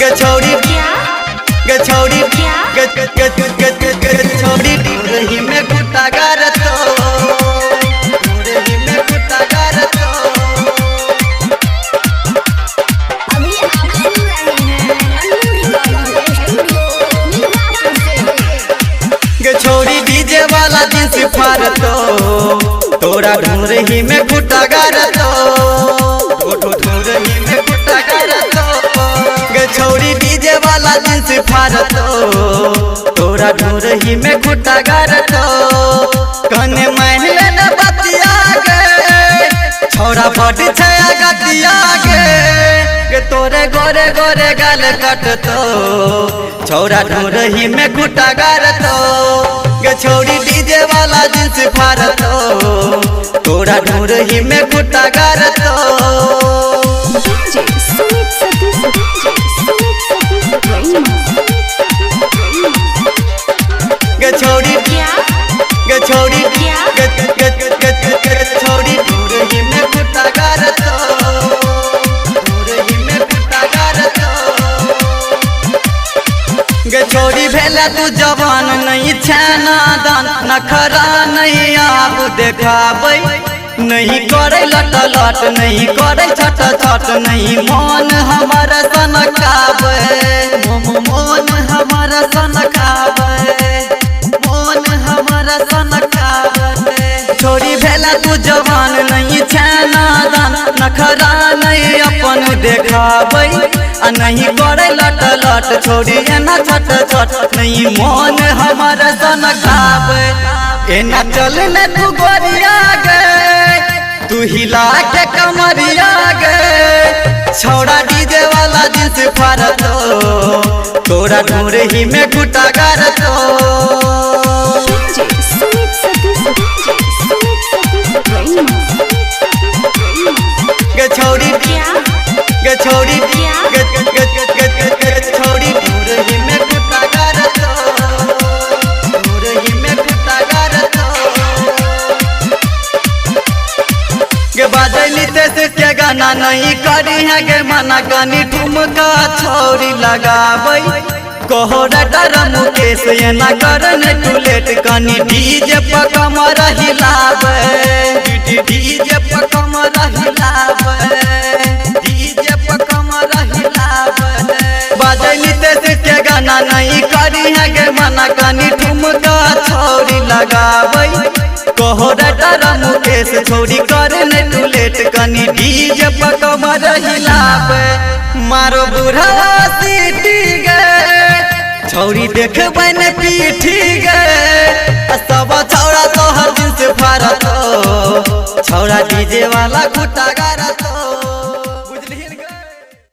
गे छौरी गे छौरी क्या? छौरी रही में गुटा गारतो रही में गुटा गारतो अभी आप सुन रहे हैं अन्नू रिकॉर्डिंग स्टूडियो नीलापुर से। गे छौरी डीजे वाला दिन से फारतो तोरा ढूंढही में गुटा गारतो ढूंढही में गुटा गारतो गे छौरी डीजे वाला दिन से फारतो तोरा ढूंढही में गुटा गारतो कने महल न बतिया गे छौरा बड़ छया गतिया गे तोरे गोरे गोरे गाल कटतो छौरा ढूंढही में गुटा गारतो गे छौरी डीजे वाला जींस फारतो तोरा ढूंढही में गुटा गारतो सुमित सतीश गे छौरी क्या? गे छौरी क्या? गे छौरी ढूंढही में गुटा गारतो ढूंढही में गुटा गारतो गे छौरी भेला तू जवान नहीं छाना दान नखरा नहीं आब देखाबै नहीं करे लट लट नहीं करे छट छट नहीं मन हमार सनकाबै मन हमार सनकाबै मन हमार सनकाबै छोरी भेला तू जवान नहीं छाना दान नखरा नहीं अपन देखाबै आ नहीं करे लट लट छोरी एना छट छट नहीं मन हमार सनकाबै एना चल न तू गोरिया गे तू हिला के कमरिया गे छौड़ा डीजे वाला जींस फारतो तोरा ढूंढही में गुटा गारतो सुमित सतीश गे छौरी क्या? गे छौरी क्या? गे छौरी ढूंढही में गुटा गारतो ढूंढही में गुटा गारतो गे बाजली तेज के गाना नहीं करी है गे मना कनी ठुमका छौरी लगाबै कोहरा डर मुकेश ये ना करन तू लेट कनी डीजे पर कमर हिलाबै डीजे पर कमर हिलाबै डीजे पर कमर हिलाबै बाजली तेज के गाना नहीं करी है गे मना कनी ठुमका छौरी लगाबै कोहरा डर मुकेश छौरी करन तू लेट कनी डीजे पर कमर हिलाबै मारो बुढ़ा सीटी गे छौरी देखबै न पीठी गे सब छौरा तोहर दिन से फारतो छौरा डीजे वाला गुटा गारतो।